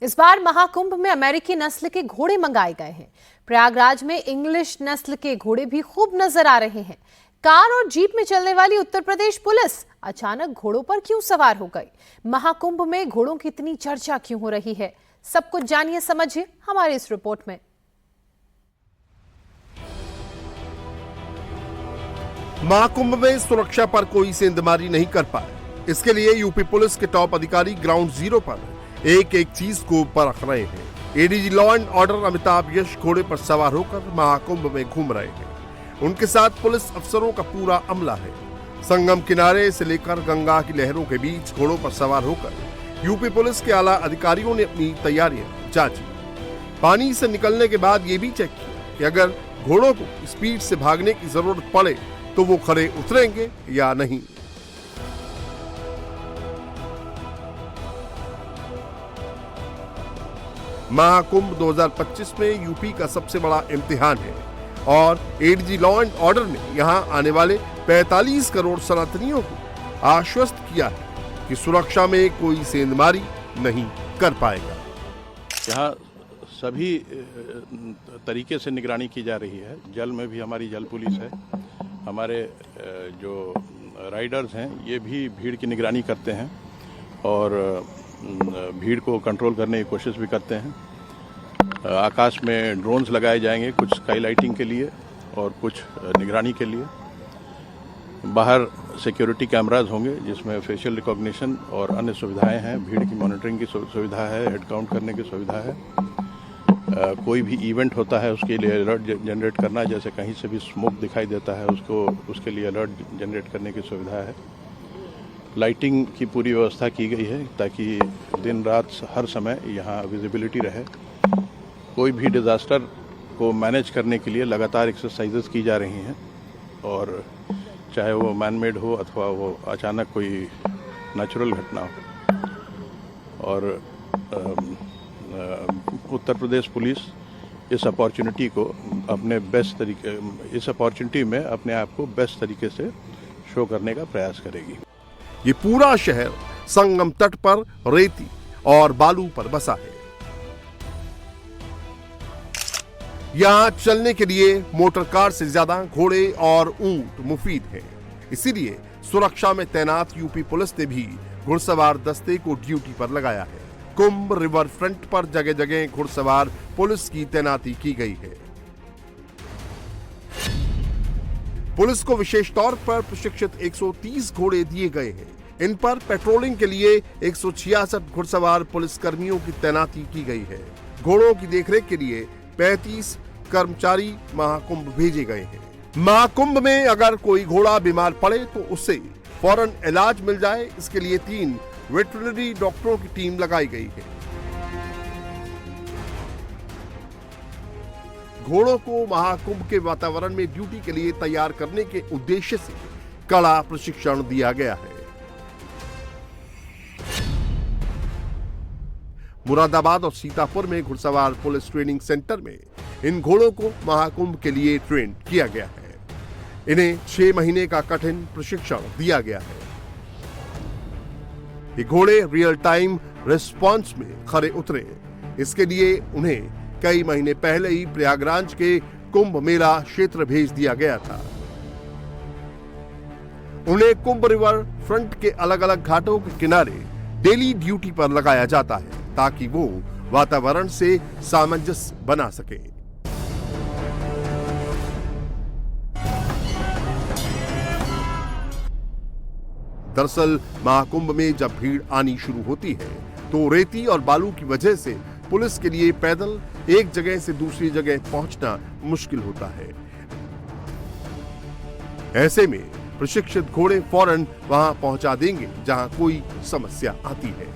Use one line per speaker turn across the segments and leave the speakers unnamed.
इस बार महाकुंभ में अमेरिकी नस्ल के घोड़े मंगाए गए हैं। प्रयागराज में इंग्लिश नस्ल के घोड़े भी खूब नजर आ रहे हैं। कार और जीप में चलने वाली उत्तर प्रदेश पुलिस अचानक घोड़ों पर क्यों सवार हो गई? महाकुंभ में घोड़ों की इतनी चर्चा क्यों हो रही है? सब कुछ जानिए, समझिए हमारे इस रिपोर्ट में।
महाकुंभ में सुरक्षा पर कोई सेंधमारी नहीं कर पाए। इसके लिए यूपी पुलिस के टॉप अधिकारी ग्राउंड जीरो पर एक एक चीज को परख रहे हैं। ADG law and order Amitabh Yash घोड़े पर सवार होकर महाकुंभ में घूम रहे हैं। उनके साथ पुलिस अफसरों का पूरा अमला है। संगम किनारे से लेकर गंगा की लहरों के बीच घोड़ों पर सवार होकर यूपी पुलिस के आला अधिकारियों ने अपनी तैयारियां जांची। पानी से निकलने के बाद ये भी चेक किया कि अगर घोड़ों को स्पीड से भागने की जरूरत पड़े तो वो खड़े उतरेंगे या नहीं। महाकुंभ 2025 में यूपी का सबसे बड़ा इम्तिहान है और एडीजी लॉ एंड ऑर्डर ने यहां आने वाले 45 करोड़ सनातनियों को आश्वस्त किया है कि सुरक्षा में कोई सेंधमारी नहीं कर पाएगा।
यहाँ सभी तरीके से निगरानी की जा रही है। जल में भी हमारी जल पुलिस है। हमारे जो राइडर्स हैं ये भी भीड़ की निगरानी करते हैं और भीड़ को कंट्रोल करने की कोशिश भी करते हैं। आकाश में ड्रोन्स लगाए जाएंगे, कुछ स्काई लाइटिंग के लिए और कुछ निगरानी के लिए। बाहर सिक्योरिटी कैमराज होंगे जिसमें फेशियल रिकॉग्निशन और अन्य सुविधाएं हैं। भीड़ की मॉनिटरिंग की सुविधा है, हेड काउंट करने की सुविधा है। कोई भी इवेंट होता है उसके लिए अलर्ट जनरेट करना, जैसे कहीं से भी स्मोक दिखाई देता है उसके लिए अलर्ट जनरेट करने की सुविधा है। लाइटिंग की पूरी व्यवस्था की गई है ताकि दिन रात हर समय यहाँ विजिबिलिटी रहे। कोई भी डिज़ास्टर को मैनेज करने के लिए लगातार एक्सरसाइजेस की जा रही हैं और चाहे वो मैन मेड हो अथवा वो अचानक कोई नेचुरल घटना हो। और उत्तर प्रदेश पुलिस इस अपॉर्चुनिटी को इस अपॉर्चुनिटी में अपने आप को बेस्ट तरीके से शो करने का प्रयास करेगी।
ये पूरा शहर संगम तट पर रेती और बालू पर बसा है। यहाँ चलने के लिए मोटर कार से ज्यादा घोड़े और ऊंट मुफीद हैं। इसीलिए सुरक्षा में तैनात यूपी पुलिस ने भी घुड़सवार दस्ते को ड्यूटी पर लगाया है। कुंभ रिवर फ्रंट पर जगह जगह घुड़सवार पुलिस की तैनाती की गई है। पुलिस को विशेष तौर पर प्रशिक्षित 130 घोड़े दिए गए हैं। इन पर पेट्रोलिंग के लिए 166 घुड़सवार पुलिस कर्मियों की तैनाती की गई है। घोड़ों की देखरेख के लिए 35 कर्मचारी महाकुंभ भेजे गए हैं। महाकुंभ में अगर कोई घोड़ा बीमार पड़े तो उसे फौरन इलाज मिल जाए, इसके लिए 3 वेटरनरी डॉक्टरों की टीम लगाई गई है। घोड़ों को महाकुंभ के वातावरण में ड्यूटी के लिए तैयार करने के उद्देश्य से कड़ा प्रशिक्षण दिया गया है। मुरादाबाद और सीतापुर में घुड़सवार पुलिस ट्रेनिंग सेंटर में इन घोड़ों को महाकुंभ के लिए ट्रेन किया गया है। इन्हें 6 महीने का कठिन प्रशिक्षण दिया गया है। ये घोड़े रियल टाइम रिस्पॉन्स में खरे उतरे। इसके लिए उन्हें कई महीने पहले ही प्रयागराज के कुंभ मेला क्षेत्र भेज दिया गया था। उन्हें कुंभ रिवर फ्रंट के अलग अलग घाटों के किनारे डेली ड्यूटी पर लगाया जाता है ताकि वो वातावरण से सामंजस्य बना सके। दरअसल महाकुंभ में जब भीड़ आनी शुरू होती है तो रेती और बालू की वजह से पुलिस के लिए पैदल एक जगह से दूसरी जगह पहुंचना मुश्किल होता है। ऐसे में प्रशिक्षित घोड़े फौरन वहां पहुंचा देंगे जहां कोई समस्या आती है।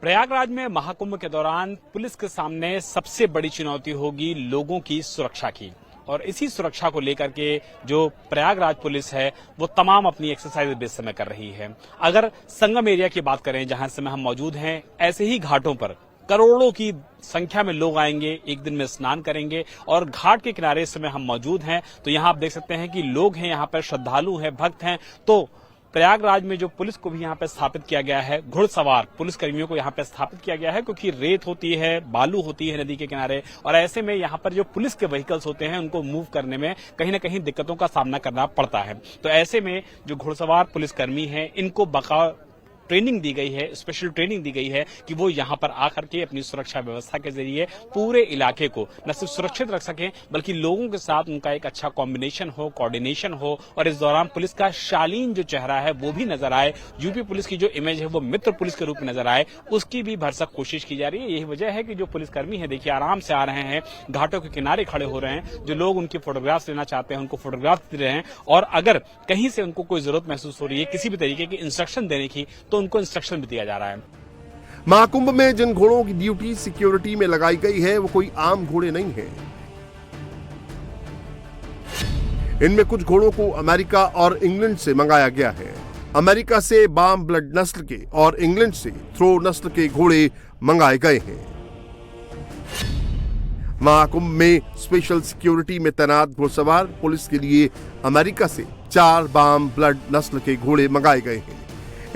प्रयागराज में महाकुंभ के दौरान पुलिस के सामने सबसे बड़ी चुनौती होगी लोगों की सुरक्षा की, और इसी सुरक्षा को लेकर के जो प्रयागराज पुलिस है वो तमाम अपनी एक्सरसाइज इस समय कर रही है। अगर संगम एरिया की बात करें जहां इस समय हम मौजूद हैं, ऐसे ही घाटों पर करोड़ों की संख्या में लोग आएंगे, एक दिन में स्नान करेंगे और घाट के किनारे इस समय हम मौजूद हैं तो यहाँ आप देख सकते हैं कि लोग हैं, यहाँ पर श्रद्धालु हैं, भक्त हैं। तो प्रयागराज में जो पुलिस को भी यहाँ पे स्थापित किया गया है, घुड़सवार पुलिस कर्मियों को यहाँ पे स्थापित किया गया है, क्योंकि रेत होती है, बालू होती है नदी के किनारे, और ऐसे में यहाँ पर जो पुलिस के व्हीकल्स होते हैं उनको मूव करने में कहीं ना कहीं दिक्कतों का सामना करना पड़ता है। तो ऐसे में जो घुड़सवार पुलिसकर्मी हैं, इनको बकाया ट्रेनिंग दी गई है, स्पेशल ट्रेनिंग दी गई है कि वो यहाँ पर आकर के अपनी सुरक्षा व्यवस्था के जरिए पूरे इलाके को न सिर्फ सुरक्षित रख सकें, बल्कि लोगों के साथ उनका एक अच्छा कॉम्बिनेशन हो, कोऑर्डिनेशन हो, और इस दौरान पुलिस का शालीन जो चेहरा है वो भी नजर आए, यूपी पुलिस की जो इमेज है वो मित्र पुलिस के रूप में नजर आए, उसकी भी भरसक कोशिश की जा रही है। यही वजह है कि जो पुलिसकर्मी है, देखिए आराम से आ रहे हैं, घाटों के किनारे खड़े हो रहे हैं, जो लोग उनकी फोटोग्राफ्स लेना चाहते हैं उनको फोटोग्राफ दे रहे हैं, और अगर कहीं से उनको कोई जरूरत महसूस हो रही है किसी भी तरीके की इंस्ट्रक्शन देने की, तो उनको इंस्ट्रक्शन भी दिया जा रहा है।
महाकुंभ में जिन घोड़ों की ड्यूटी सिक्योरिटी में लगाई गई है वो कोई आम घोड़े नहीं हैं। इनमें कुछ घोड़ों को अमेरिका और इंग्लैंड से मंगाया गया है। अमेरिका से बाम ब्लड नस्ल के और इंग्लैंड से थ्रो नस्ल के घोड़े मंगाए गए हैं। महाकुंभ में स्पेशल सिक्योरिटी में तैनात घुड़सवार पुलिस के लिए अमेरिका से 4 बाम ब्लड नस्ल के घोड़े मंगाए गए हैं।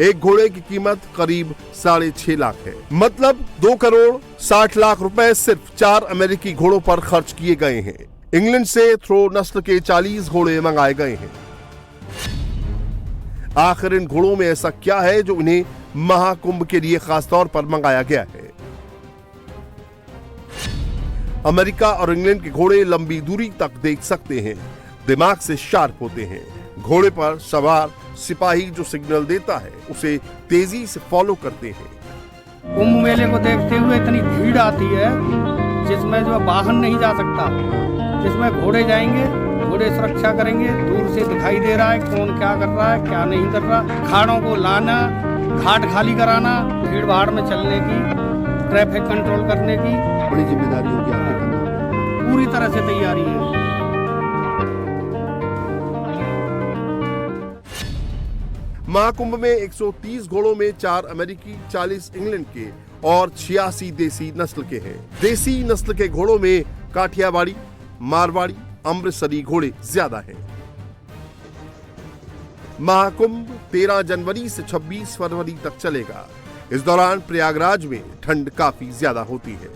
एक घोड़े की कीमत करीब 6.5 लाख है, मतलब 2 करोड़ 60 लाख रुपए सिर्फ 4 अमेरिकी घोड़ों पर खर्च किए गए हैं। इंग्लैंड से थ्रो नस्ल के 40 घोड़े मंगाए गए हैं। आखिर इन घोड़ों में ऐसा क्या है जो इन्हें महाकुंभ के लिए खासतौर पर मंगाया गया है? अमेरिका और इंग्लैंड के घोड़े लंबी दूरी तक देख सकते हैं, दिमाग से शार्प होते हैं। घोड़े पर सवार सिपाही जो सिग्नल देता है उसे तेजी से फॉलो करते हैं।
कुंभ मेले को देखते हुए इतनी भीड़ आती है जिसमें जो वाहन नहीं जा सकता, जिसमें घोड़े जाएंगे, घोड़े सुरक्षा करेंगे, दूर से दिखाई दे रहा है कौन क्या कर रहा है क्या नहीं कर रहा। खाड़ों को लाना, घाट खाली कराना, भीड़ भाड़ में चलने की, ट्रैफिक कंट्रोल करने की
बड़ी जिम्मेदारी होगी आपके कंधों।
पूरी तरह से तैयारी है।
महाकुंभ में 130 घोड़ों में 4 अमेरिकी, 40 इंग्लैंड के और 86 देसी नस्ल के हैं। देसी नस्ल के घोड़ों में काठियावाड़ी, मारवाड़ी, अमृतसरी घोड़े ज्यादा हैं। महाकुंभ 13 जनवरी से 26 फरवरी तक चलेगा। इस दौरान प्रयागराज में ठंड काफी ज्यादा होती है।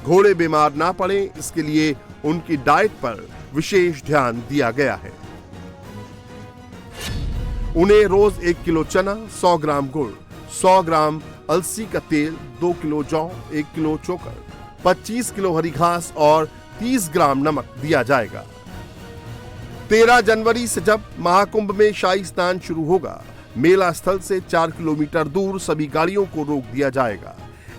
घोड़े बीमार ना पड़े इसके लिए उनकी डाइट पर विशेष ध्यान दिया गया है। उन्हें रोज 1 किलो चना, 100 ग्राम गुड़, 100 ग्राम अलसी का तेल, 2 किलो जौ, 1 किलो चोकर, 25 किलो हरी घास और 30 ग्राम नमक दिया जाएगा। 13 जनवरी से जब महाकुंभ में शाही स्नान शुरू होगा, मेला स्थल से 4 किलोमीटर दूर सभी गाड़ियों को रोक दिया जाएगा।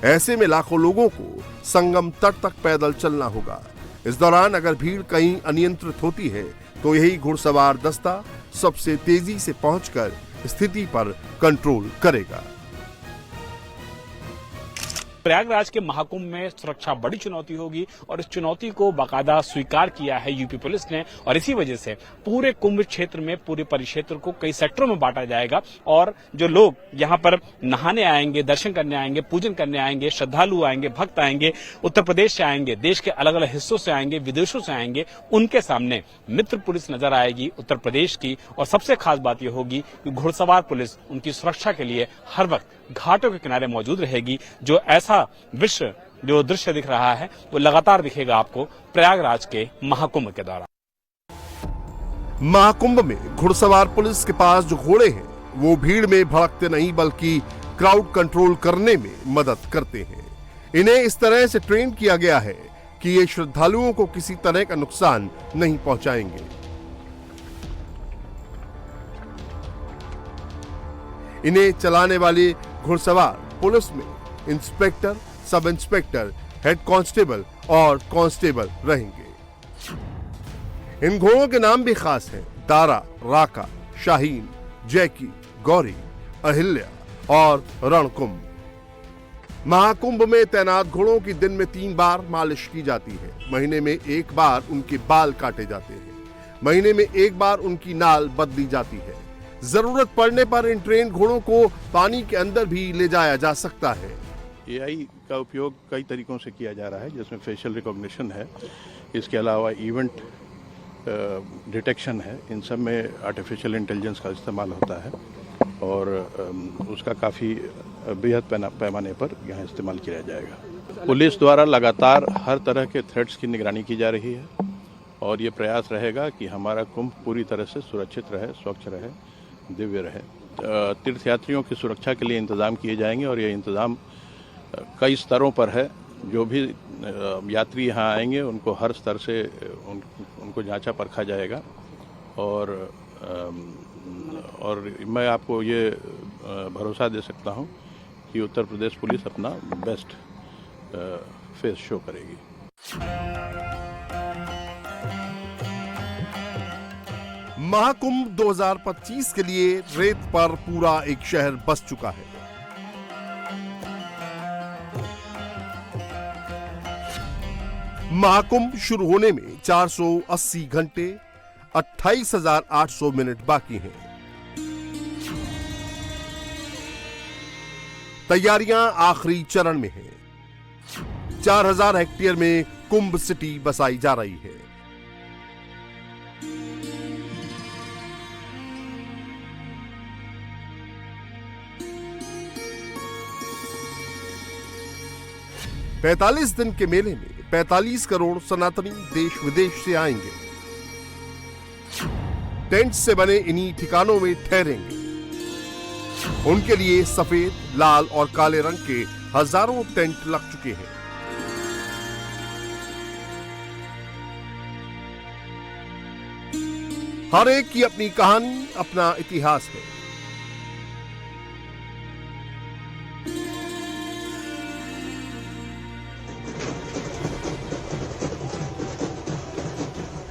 ऐसे में लाखों लोगों को संगम तट तक पैदल चलना होगा। इस दौरान अगर भीड़ कहीं अनियंत्रित होती है तो यही घुड़सवार दस्ता सबसे तेजी से पहुंचकर स्थिति पर कंट्रोल करेगा।
प्रयागराज के महाकुंभ में सुरक्षा बड़ी चुनौती होगी, और इस चुनौती को बाकायदा स्वीकार किया है यूपी पुलिस ने, और इसी वजह से पूरे कुंभ क्षेत्र में, पूरे परिक्षेत्र को कई सेक्टरों में बांटा जाएगा। और जो लोग यहाँ पर नहाने आएंगे, दर्शन करने आएंगे, पूजन करने आएंगे, श्रद्धालु आएंगे, भक्त आएंगे, उत्तर प्रदेश से आएंगे, देश के अलग अलग हिस्सों से आएंगे, विदेशों से आएंगे, उनके सामने मित्र पुलिस नजर आएगी उत्तर प्रदेश की। और सबसे खास बात यह होगी कि घुड़सवार पुलिस उनकी सुरक्षा के लिए हर वक्त घाटों के किनारे मौजूद रहेगी। जो ऐसा विश्व जो दृश्य दिख रहा है वो लगातार दिखेगा आपको प्रयागराज के महाकुंभ के दौरान।
महाकुंभ में घुड़सवार पुलिस के पास जो घोड़े हैं वो भीड़ में भड़कते नहीं बल्कि क्राउड कंट्रोल करने में मदद करते हैं। इन्हें इस तरह से ट्रेन किया गया है कि ये श्रद्धालुओं को किसी तरह का नुकसान नहीं पहुंचाएंगे। इन्हें चलाने वाले घुड़सवार पुलिस में inspector, sub inspector, head constable और कांस्टेबल रहेंगे। इन घोड़ों के नाम भी खास हैं: दारा, राका, शाहीन, जैकी, गौरी, अहिल्या और रणकुंभ। महाकुंभ में तैनात घोड़ों की दिन में 3 बार मालिश की जाती है। महीने में 1 बार उनके बाल काटे जाते हैं। महीने में 1 बार उनकी नाल बदली जाती है। जरूरत पड़ने पर इन ट्रेन घोड़ों को पानी के अंदर भी ले जाया जा सकता है।
AI का उपयोग कई तरीकों से किया जा रहा है, जिसमें फेशियल रिकॉग्निशन है, इसके अलावा इवेंट डिटेक्शन है। इन सब में आर्टिफिशियल इंटेलिजेंस का इस्तेमाल होता है। और उसका काफ़ी बृहद पैमाने पर यहाँ इस्तेमाल किया जाएगा। पुलिस द्वारा लगातार हर तरह के थ्रेट्स की निगरानी की जा रही है और ये प्रयास रहेगा कि हमारा कुंभ पूरी तरह से सुरक्षित रहे, स्वच्छ रहे, दिव्य रहे। तीर्थयात्रियों की सुरक्षा के लिए इंतज़ाम किए जाएंगे और ये इंतज़ाम कई स्तरों पर है। जो भी यात्री यहाँ आएंगे उनको हर स्तर से उनको जांचा परखा जाएगा और मैं आपको ये भरोसा दे सकता हूँ कि उत्तर प्रदेश पुलिस अपना बेस्ट फेस शो करेगी।
महाकुंभ 2025 के लिए रेत पर पूरा एक शहर बस चुका है। महाकुंभ शुरू होने में 480 घंटे 28,800 मिनट बाकी हैं। तैयारियां आखिरी चरण में हैं। 4,000 हेक्टेयर में कुंभ सिटी बसाई जा रही है। पैंतालीस दिन के मेले में 45 करोड़ सनातनी देश विदेश से आएंगे। टेंट से बने इन्हीं ठिकानों में ठहरेंगे। उनके लिए सफेद, लाल और काले रंग के हजारों टेंट लग चुके हैं। हर एक की अपनी कहानी, अपना इतिहास है।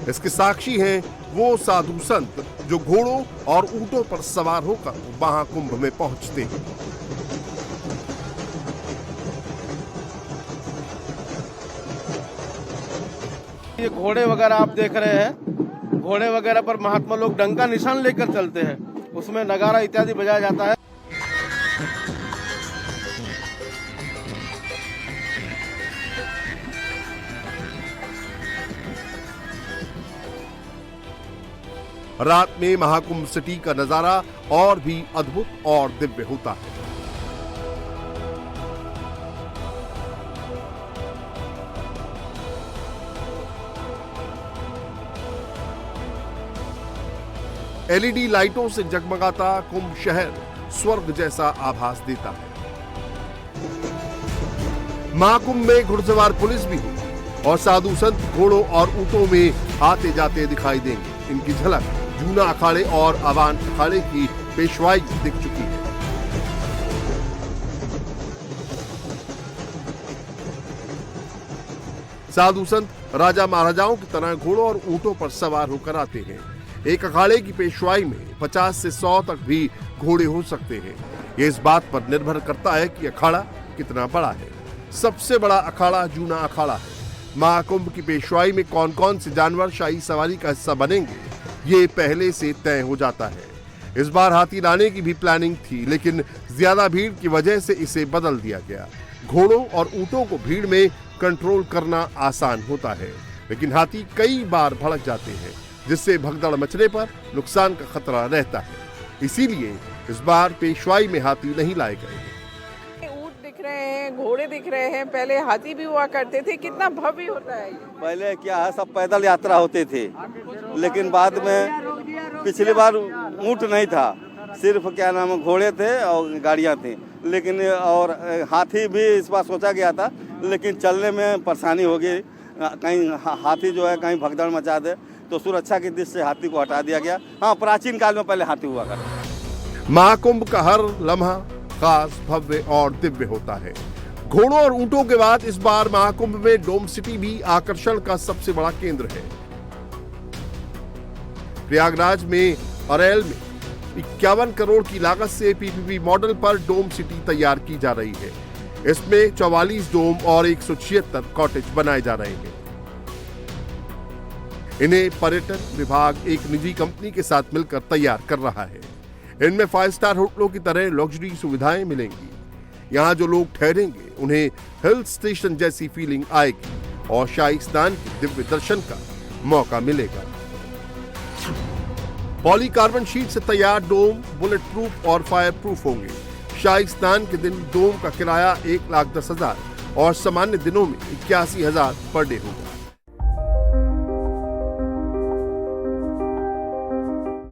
इसके साक्षी हैं वो साधु संत जो घोड़ों और ऊंटों पर सवार होकर महाकुंभ में पहुंचते हैं।
ये घोड़े वगैरह आप देख रहे हैं, घोड़े वगैरह पर महात्मा लोग डंका निशान लेकर चलते हैं, उसमें नगारा इत्यादि बजाया जाता है।
रात में महाकुंभ सिटी का नजारा और भी अद्भुत और दिव्य होता है। एलईडी लाइटों से जगमगाता कुंभ शहर स्वर्ग जैसा आभास देता है। महाकुंभ में घुड़सवार पुलिस भी है और साधु संत घोड़ों और ऊंटों में आते जाते दिखाई देंगे। इनकी झलक जूना अखाड़े और अवान अखाड़े की पेशवाई दिख चुकी है। साधु संत राजा महाराजाओं की तरह घोड़ों और ऊंटों पर सवार होकर आते हैं। एक अखाड़े की पेशवाई में 50 से 100 तक भी घोड़े हो सकते हैं। ये इस बात पर निर्भर करता है कि अखाड़ा कितना बड़ा है। सबसे बड़ा अखाड़ा जूना अखाड़ा है। महाकुंभ की पेशवाई में कौन कौन से जानवर शाही सवारी का हिस्सा बनेंगे ये पहले से तय हो जाता है। इस बार हाथी लाने की भी प्लानिंग थी, लेकिन ज्यादा भीड़ की वजह से इसे बदल दिया गया। घोड़ों और ऊंटों को भीड़ में कंट्रोल करना आसान होता है, लेकिन हाथी कई बार भड़क जाते हैं, जिससे भगदड़ मचने पर नुकसान का खतरा रहता है। इसीलिए इस बार पेशवाई में हाथी नहीं लाए गए।
दिख रहे हैं, घोड़े दिख रहे हैं, पहले हाथी भी हुआ करते थे। कितना भव्य होता है ये।
पहले क्या है, सब पैदल यात्रा होते थे, लेकिन बाद में पिछली बार ऊंट नहीं था, सिर्फ क्या नाम है घोड़े थे और गाड़ियां थी। लेकिन और हाथी भी इस बार सोचा गया था, लेकिन चलने में परेशानी होगी। कहीं हाथी जो है कहीं भगदड़ मचा दे, तो सुरक्षा की दृष्टि से हाथी को हटा दिया गया। हाँ, प्राचीन काल में पहले हाथी हुआ करता।
महाकुंभ का हर लम्हा खास, भव्य और दिव्य होता है। घोड़ों और ऊंटों के बाद इस बार महाकुंभ में डोम सिटी भी आकर्षण का सबसे बड़ा केंद्र है। प्रयागराज में अरैल में 51 करोड़ की लागत से पीपीपी मॉडल पर डोम सिटी तैयार की जा रही है। इसमें 44 डोम और 176 कॉटेज बनाए जा रहे हैं। इन्हें पर्यटन विभाग एक निजी कंपनी के साथ मिलकर तैयार कर रहा है। इनमें 5 स्टार होटलों की तरह लग्जरी सुविधाएं मिलेंगी। यहाँ जो लोग ठहरेंगे उन्हें हिल स्टेशन जैसी फीलिंग आएगी और शाही स्नान के दिव्य दर्शन का मौका मिलेगा। पॉलीकार्बन शीट से तैयार डोम बुलेट प्रूफ और फायर प्रूफ होंगे। शाही स्नान के दिन डोम का किराया 1,10,000 और सामान्य दिनों में 81,000 पर डे होगा।